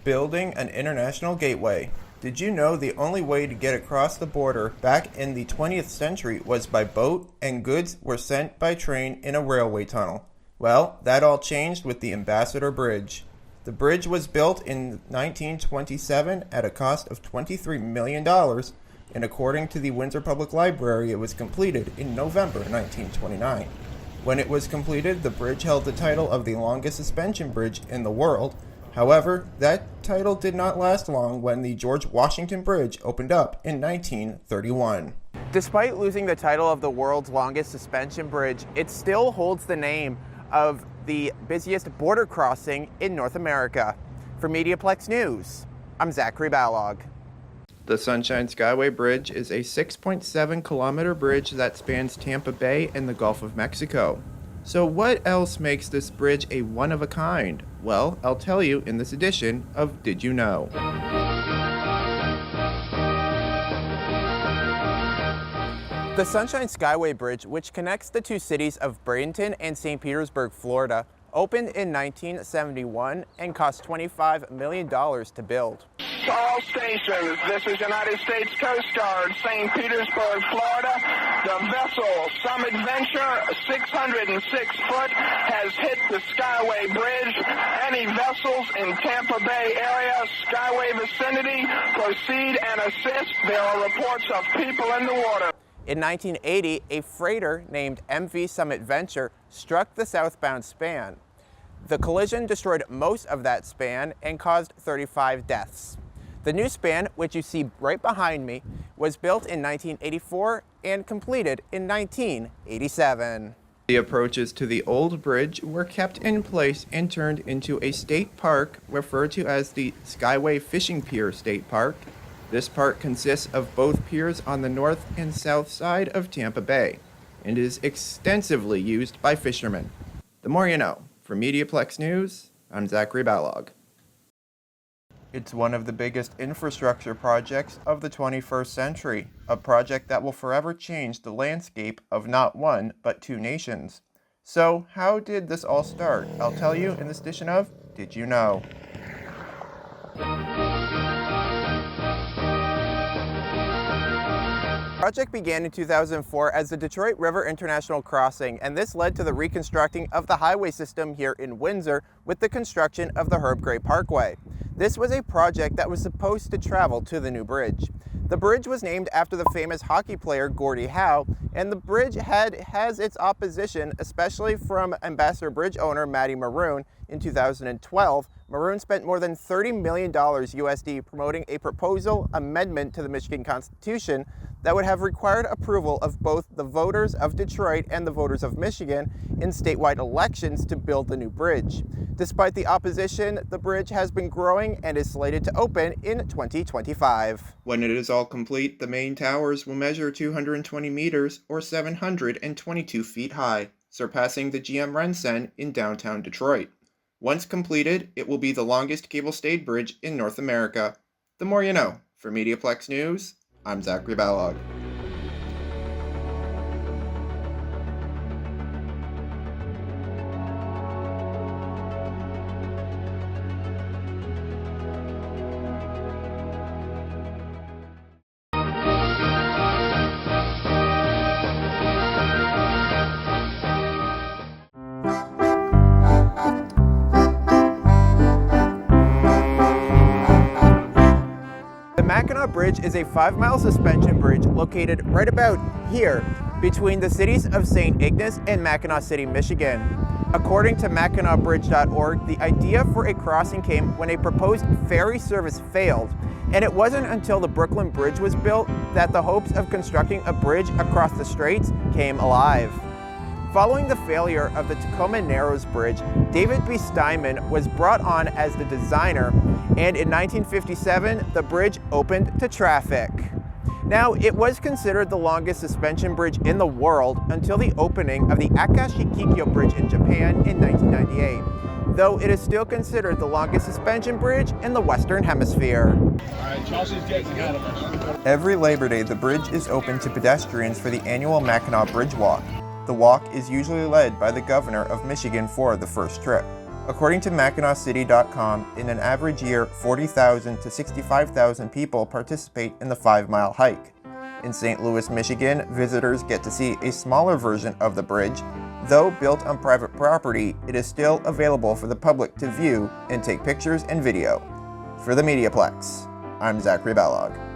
Building an international gateway. Did you know the only way to get across the border back in the 20th century was by boat, and goods were sent by train in a railway tunnel? Well, that all changed with the Ambassador Bridge. The bridge was built in 1927 at a cost of $23 million, and according to the Windsor Public Library, it was completed in November 1929. When it was completed, the bridge held the title of the longest suspension bridge in the world. However, that title did not last long when the George Washington Bridge opened up in 1931. Despite losing the title of the world's longest suspension bridge, it still holds the name of the busiest border crossing in North America. For Mediaplex News, I'm Zachary Balog. The Sunshine Skyway Bridge is a 6.7-kilometer bridge that spans Tampa Bay and the Gulf of Mexico. So what else makes this bridge a one-of-a-kind? Well, I'll tell you in this edition of Did You Know? The Sunshine Skyway Bridge, which connects the two cities of Bradenton and St. Petersburg, Florida, opened in 1971 and cost $25 million to build. To all stations, this is United States Coast Guard, St. Petersburg, Florida. The vessel, Summit Venture, 606 foot, has hit the Skyway Bridge. Any vessels in Tampa Bay area, Skyway vicinity, proceed and assist. There are reports of people in the water. In 1980, a freighter named MV Summit Venture struck the southbound span. The collision destroyed most of that span and caused 35 deaths. The new span, which you see right behind me, was built in 1984 and completed in 1987. The approaches to the old bridge were kept in place and turned into a state park referred to as the Skyway Fishing Pier State Park. This park consists of both piers on the north and south side of Tampa Bay and is extensively used by fishermen. The more you know. For Mediaplex News, I'm Zachary Balog. It's one of the biggest infrastructure projects of the 21st century, a project that will forever change the landscape of not one, but two nations. So, how did this all start? I'll tell you in this edition of Did You Know? The project began in 2004 as the Detroit River International Crossing, and this led to the reconstructing of the highway system here in Windsor with the construction of the Herb Gray Parkway. This was a project that was supposed to travel to the new bridge. The bridge was named after the famous hockey player Gordie Howe, and the bridge has its opposition, especially from Ambassador Bridge owner Matty Maroon. In 2012, Maroon spent more than $30 million USD promoting a proposal amendment to the Michigan Constitution that would have required approval of both the voters of Detroit and the voters of Michigan in statewide elections to build the new bridge. Despite the opposition, the bridge has been growing and is slated to open in 2025. When it is all complete, the main towers will measure 220 meters or 722 feet high, surpassing the GM Rensen in downtown Detroit. Once completed, it will be the longest cable-stayed bridge in North America. The more you know. For Mediaplex News, I'm Zachary Balog. The Mackinac Bridge is a 5-mile suspension bridge located right about here between the cities of St. Ignace and Mackinac City, Michigan. According to MackinacBridge.org, the idea for a crossing came when a proposed ferry service failed, and it wasn't until the Brooklyn Bridge was built that the hopes of constructing a bridge across the straits came alive. Following the failure of the Tacoma Narrows Bridge, David B. Steinman was brought on as the designer, and in 1957, the bridge opened to traffic. Now, it was considered the longest suspension bridge in the world until the opening of the Akashikikyo Bridge in Japan in 1998, though it is still considered the longest suspension bridge in the Western Hemisphere. All right, Chelsea's getting ahead of us. Every Labor Day, the bridge is open to pedestrians for the annual Mackinac Bridge Walk. The walk is usually led by the governor of Michigan for the first trip. According to MackinawCity.com, in an average year, 40,000 to 65,000 people participate in the 5-mile hike. In St. Louis, Michigan, visitors get to see a smaller version of the bridge. Though built on private property, it is still available for the public to view and take pictures and video. For the Mediaplex, I'm Zachary Ballog.